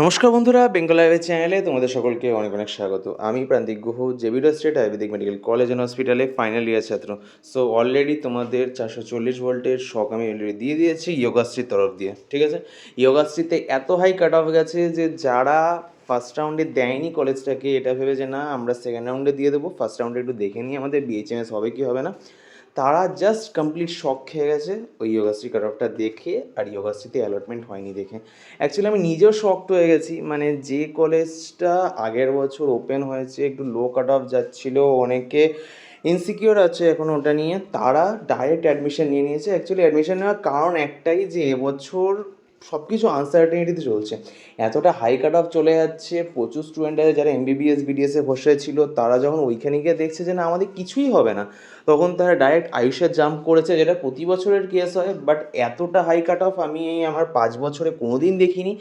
নমস্কার বন্ধুরা, বেঙ্গল লাইভের চ্যানেলে তোমাদের সকলকে অনেক অনেক স্বাগত। আমি প্রান্তিক গুহ, জেভিডো state ayurvedic medical college and হসপিটালে ফাইনাল ইয়ার ছাত্র। সো অলরেডি তোমাদের 440 ভোল্টের শক আমি অলরেডি দিয়ে দিয়েছি ইয়োগাশ্রীর তরফ দিয়ে, ঠিক আছে। ইয়োগাশ্রীতে এত হাই কাট অফ গেছে যে যারা ফার্স্ট রাউন্ডে দেয়নি কলেজটাকে, এটা ভেবে যে না আমরা সেকেন্ড রাউন্ডে দিয়ে দেবো, ফার্স্ট রাউন্ডে একটু দেখে নিই আমাদের বিএইচএমএস হবে কি হবে না, তারা জাস্ট কমপ্লিট শক খেয়ে গেছে ওই ইয়োগাশ্রী কাট অফটা দেখে, আর ইয়োগাশ্রীতে অ্যালটমেন্ট হয়নি দেখে। অ্যাকচুয়ালি আমি নিজেও শকড হয়ে গেছি, মানে যে কলেজটা আগের বছর ওপেন হয়েছে, একটু লো কাট অফ যাচ্ছিলো, অনেকে ইনসিকিওর আছে এখন ওটা নিয়ে, তারা ডাইরেক্ট অ্যাডমিশন নিয়ে নিয়েছে। অ্যাকচুয়ালি অ্যাডমিশন নেওয়ার কারণ একটাই, যে এবছর সব কিছু আনসার্টেনিটিতে চলছে, এতটা হাই কাট অফ চলে যাচ্ছে। প্রচুর স্টুডেন্ট আছে যারা এমবিবিএস বিডিএসে বসে ছিল, তারা যখন ওইখানে গিয়ে দেখছে যে না আমাদের কিছুই হবে না, তখন তারা ডাইরেক্ট আয়ুষে জাম্প করেছে, যেটা প্রতি বছরের কেস হয়। বাট এতটা হাই কাট অফ আমি আমার 5 বছরে কোনো দিন দেখিনি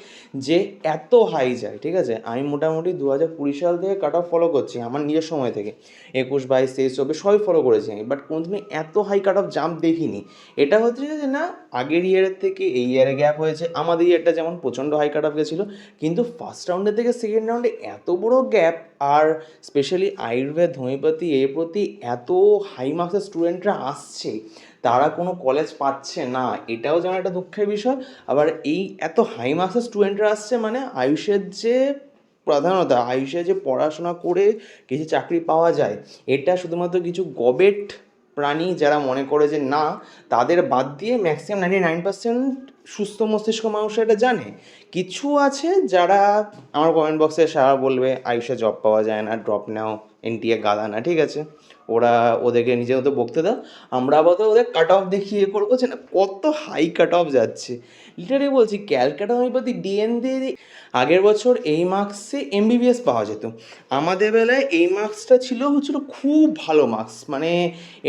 যে এত হাই যায়, ঠিক আছে। আমি মোটামুটি 2020 সাল থেকে কাট অফ ফলো করছি, আমার নিজের সময় থেকে 21, 22, 23, 24 সবই ফলো করেছি আমি, বাট কোনোদিনই এত হাই কাট অফ জাম্প দেখিনি। এটা হচ্ছে যে না আগের ইয়ারের থেকে এই ইয়ারে গ্যাপ হয়েছে। আমাদের ইয়ারটা যেমন প্রচণ্ড হাই কাট অফ গেছিলো, কিন্তু ফার্স্ট রাউন্ডের থেকে সেকেন্ড রাউন্ডে এত বড় গ্যাপ, আর স্পেশালি আয়ুর্বেদ হোমিওপ্যাথি এর প্রতি এত হাই মার্কসের স্টুডেন্টরা আসছে, তারা কোনো কলেজ পাচ্ছে না, এটাও যেমন একটা দুঃখের বিষয়। আবার এই এত হাই মার্কসের স্টুডেন্টরা আসছে মানে আয়ুষের যে প্রধানতা, আয়ুষে যে পড়াশোনা করে কিছু চাকরি পাওয়া যায়, এটা শুধুমাত্র কিছু গবেট প্রাণী যারা মনে করে যে না, তাদের বাদ দিয়ে ম্যাক্সিমাম 99% সুস্থ মস্তিষ্ক মানুষ এটা জানে। কিছু আছে যারা আমার কমেন্ট বক্সে সারা বলবে আয়ুষে জব পাওয়া যায় না, ড্রপ নাও, এনটিএ গাদা না, ঠিক আছে, ওরা ওদেরকে নিজের মতো বকতে দাও। আমরা আপাতত ওদের কাট অফ দেখিয়ে করবো যে না কত হাই কাট অফ যাচ্ছে। লিটারেলি বলছি, ক্যালকাটা হোমিওপ্যাথি ডিএন দিয়ে আগের বছর এই মার্কসে এমবিবিএস পাওয়া যেত। আমাদের বেলায় এই মার্কসটা হচ্ছিল খুব ভালো মার্কস, মানে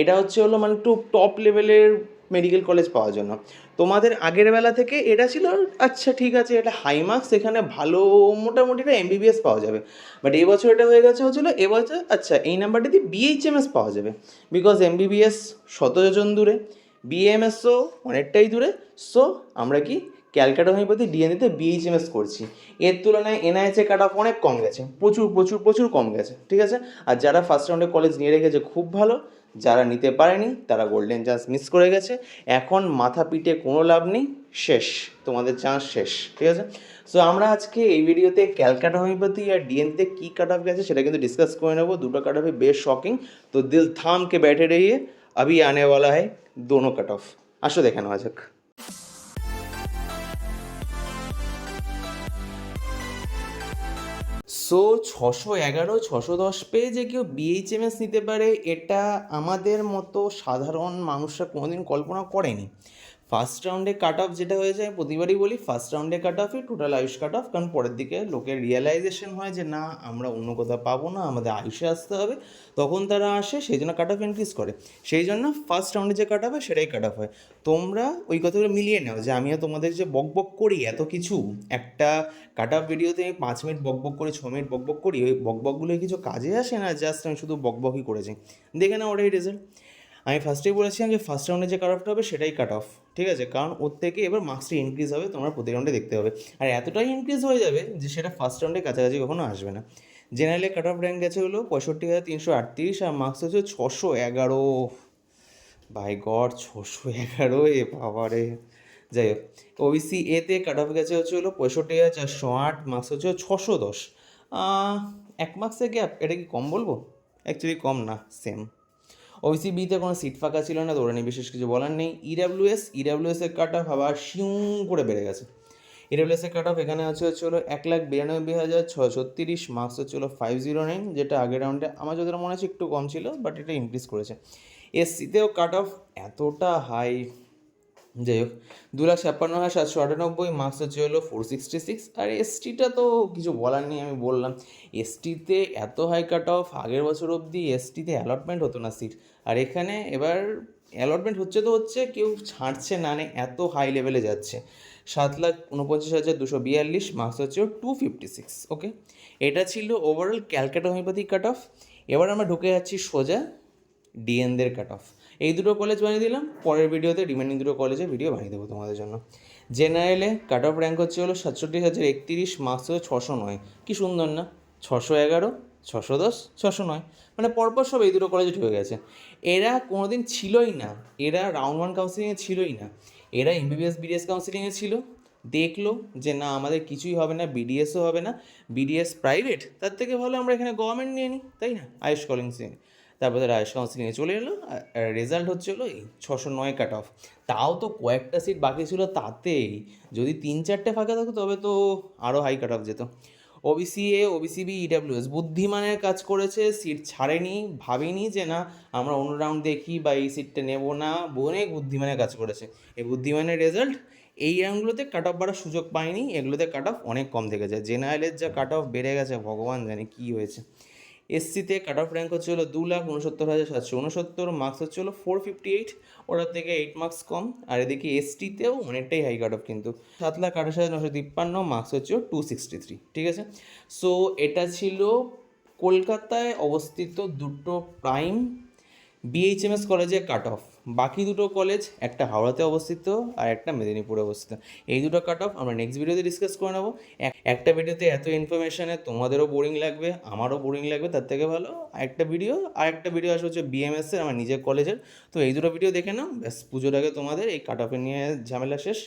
এটা হলো মানে একটু টপ লেভেলের মেডিকেল কলেজ পাওয়ার জন্য। তোমাদের আগের বেলা থেকে এটা ছিল আচ্ছা ঠিক আছে, এটা হাই মার্কস, এখানে ভালো মোটামুটি একটা এমবিবিএস পাওয়া যাবে। বাট এই বছর এটা হয়ে গেছে এবছর আচ্ছা এই নাম্বারটা দিয়ে বিএইচএমএস পাওয়া যাবে, বিকজ এমবিবিএস 17 জন দূরে, বিএমএসও অনেকটাই দূরে। সো আমরা কি ক্যালকাটা হোমিওপ্যাথি ডিএনএতে বিএইচএমএস করছি। এর তুলনায় এনআইএচএ কাট অফ অনেক কম গেছে, প্রচুর প্রচুর প্রচুর কম গেছে, ঠিক আছে। আর যারা ফার্স্ট রাউন্ডে কলেজ নিয়ে রেখেছে খুব ভালো, যারা নিতে পারেনি তারা গোল্ডেন চান্স মিস করে গেছে। এখন মাথা পিটে কোনো লাভ নেই, শেষ, তোমাদের চান্স শেষ, ঠিক আছে। সো আমরা আজকে এই ভিডিওতে ক্যালকাটা হোমিওপ্যাথি আর ডিএনতে কী কাট অফ গেছে সেটা কিন্তু ডিসকাস করে নেবো। দুটো কাট অফে বেশ শকিং, তো দিল থাম কে बैठे रहिए, अभी आने वाला है दोनों कट ऑफ। আসো দেখে নেওয়া যাক। সো 611, 610 পেয়ে যে কেউ বিএইচএমএস নিতে পারে, এটা আমাদের মতো সাধারণ মানুষরা কোনোদিন কল্পনা করেনি। ফার্স্ট রাউন্ডে কাট অফ যেটা হয়েছে, আমি প্রতিবারই বলি ফার্স্ট রাউন্ডে কাট অফই টোটাল আয়ুষ কাট অফ, কারণ পরের দিকে লোকের রিয়েলাইজেশন হয় যে না আমরা অন্য কোথাও পাবো না, আমাদের আয়ুষে আসতে হবে, তখন তারা আসে, সেই জন্য কাট অফ ইনক্রিজ করে। সেই জন্য ফার্স্ট রাউন্ডে যে কাট অফ হয় সেটাই কাট অফ হয়। তোমরা ওই কথাগুলো মিলিয়ে নাও যে আমিও তোমাদের যে বক বক করি এত কিছু, একটা কাট অফ ভিডিওতে আমি 5 মিনিট বক বক করি, 6 মিনিট বক বক করি, ওই বক বকগুলো কিছু কাজে আসে না, জাস্ট আমি শুধু বক বকই করেছি। দেখে নাও ওটাই রেজাল্ট। আমি ফার্স্টেই বলেছিলাম যে ফার্স্ট রাউন্ডে যে কাট অফটা হবে সেটাই কাট অফ, ঠিক আছে, কারণ ওর থেকে এবার মার্কসটা ইনক্রিজ হবে, তোমরা প্রতি রাউন্ডে দেখতে হবে। আর এতটাই ইনক্রিজ হয়ে যাবে যে সেটা ফার্স্ট রাউন্ডে কাছাকাছি কখনো আসবে না। জেনারেলে কাট অফ র্যাঙ্ক গেছে হলো 65,338, আর মার্কস হচ্ছে 611। বাই গড, 611, এ বাবারে। যাই হোক, ওবিসি এতে কাট অফ গেছে হলো 65,408, মার্কস হচ্ছে 610। 1 মার্কসের গ্যাপ, এটা কি কম বলবো? অ্যাকচুয়ালি কম না, সেম। ওবিসি বিতে কোনো সিট ফাঁকা ছিল না, দৌড়ানি বিশেষ কিছু বলার নেই। ইডাব্লিউএসের কাট অফ আবার শিউ করে বেড়ে গেছে। ইডাব্লিউএসের কাট অফ এখানে হলো 1,92,636, মার্কস হলো 509, যেটা আগের রাউন্ডে আমার যতটা মনে আছে একটু কম ছিল, বাট এটা ইনক্রিজ করেছে। এসসিতেও কাট অফ এতটা হাই, যাই হোক 2,56,798, মার্কস হলো 466। আর এসটিটা তো কিছু বলার নেই, আমি বললাম এসটিতে এত হাই কাট অফ, আগের বছর অবধি এসটিতে অ্যালটমেন্ট হতো না সিট, আর এখানে এবার অ্যালটমেন্ট হচ্ছে, কেউ ছাড়ছে না, মানে এত হাই লেভেলে যাচ্ছে। 7,49,242, মার্কস হচ্ছে 256। ওকে, এটা ছিল overall Calcutta homeopathic cut off. এবার আমরা ঢুকে যাচ্ছি সোজা ডিএনদের কাট অফ। এই দুটো কলেজ বানিয়ে দিলাম, পরের ভিডিওতে রিমেনিং দুটো কলেজের ভিডিও বানিয়ে দেবো তোমাদের জন্য। জেনারেলে কাট অফ র্যাঙ্ক হচ্ছে হলো 67,031, মার্কস হচ্ছে 609। কি সুন্দর না, 611, 610, 609, মানে পরপর সব এই দুটো কলেজে ঢুকে গেছে। এরা কোনো দিন ছিলই না, এরা রাউন্ড ওয়ান কাউন্সিলিংয়ে ছিলই না, এরা এমবিবিএস বিডিএস কাউন্সিলিংয়ে ছিল, দেখলো যে না আমাদের কিছুই হবে না, বিডিএসও হবে না, বিডিএস প্রাইভেট, তার থেকে ভালো আমরা এখানে গভর্নমেন্ট নিয়ে নিই, তাই না, আয়ুষ কাউন্সিলিং। তারপরে তারা আয়ুষ কাউন্সিলিংয়ে চলে এলো, রেজাল্ট হচ্ছে হলো এই 609 কাট অফ। তাও তো কয়েকটা সিট বাকি ছিল, তাতেই যদি 3-4টে ফাঁকা থাকতো তবে তো আরও হাই কাট অফ যেত। OBC A, OBC B, EWS বুদ্ধিমানের কাজ করেছে, সিট ছাড়েনি, ভাবিনি যে না আমরা অন্য রাউন্ড দেখি বা এই সিটটা নেবো না, অনেক বুদ্ধিমানের কাজ করেছে। এই বুদ্ধিমানের রেজাল্ট এই রাউন্ডগুলোতে কাট অফ বাড়ার সুযোগ পায়নি, এগুলোতে কাট অফ অনেক কম থেকে যায়। জেনারেলের যা কাট অফ বেড়ে গেছে ভগবান জানে কী হয়েছে। এসসিতে কাট অফ র্যাঙ্ক হচ্ছে হলো 2,69,769, মার্কস হচ্ছে হলো 458, ওটার থেকে 8 মার্কস কম। আর এদিকে এসটিতেও অনেকটাই হাই কাট অফ, কিন্তু 7,28,953, মার্কস হচ্ছে 263, ঠিক আছে। সো এটা ছিল কলকাতায় অবস্থিত দুটো প্রাইম বিএইচএমএস কলেজের কাট অফ। বাকি দুটো কলেজ, একটা হাওড়াতে অবস্থিত আর একটা মেদিনীপুরে অবস্থিত, এই দুটো কাট অফ আমরা নেক্সট ভিডিওতে ডিসকাস করে নেবো। একটা ভিডিওতে এত ইনফরমেশানে তোমাদেরও বোরিং লাগবে, আমারও বোরিং লাগবে, তার থেকে ভালো একটা ভিডিও আসবে হচ্ছে বিএমএসের, আমার নিজের কলেজের। তো এই দুটো ভিডিও দেখে নাও, ব্যাস পুজোর আগে তোমাদের এই কাট অফে নিয়ে ঝামেলা শেষ।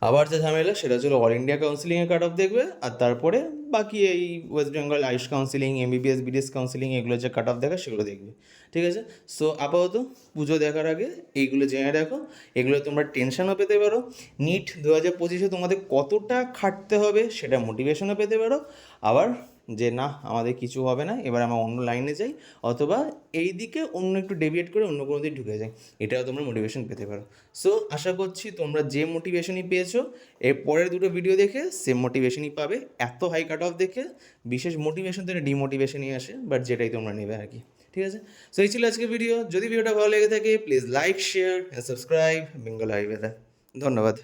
আবার যে ঝামেলা সেটা হচ্ছে অল ইন্ডিয়া কাউন্সিলিংয়ে কাট অফ দেখবে, আর তারপরে বাকি এই West Bengal Ayush counselling, MBBS BDS counselling, এগুলো যে কাট অফ দেখা সেগুলো দেখবে, ঠিক আছে। সো আপাতত পুজো দেখার আগে এইগুলো জেনে রাখো, এগুলো তোমরা টেনশনও পেতে পারো। নিট 2025-এ তোমাদের কতটা খাটতে হবে সেটা মোটিভেশনও পেতে পারো, আবার যে না আমাদের কিছু হবে না, এবার আমরা অন্য লাইনে যাই, অথবা এই দিকে অন্য একটু ডেভিয়েট করে অন্য কোনো দিকে ঢুকে যাই, এটাও তোমরা মোটিভেশন পেতে পারো। সো আশা করছি তোমরা যে মোটিভেশনই পেয়েছো এর পরের দুটো ভিডিও দেখে সেম মোটিভেশনই পাবে। এত হাই কাট অফ দেখে বিশেষ মোটিভেশন থেকে ডিমোটিভেশনই আসে, বাট যেটাই তোমরা নেবে আর কি, ঠিক আছে। সো এই ছিল আজকে ভিডিও। যদি ভিডিওটা ভালো লেগে থাকে please like, share and subscribe Bengal হাইওয়েতে। ধন্যবাদ।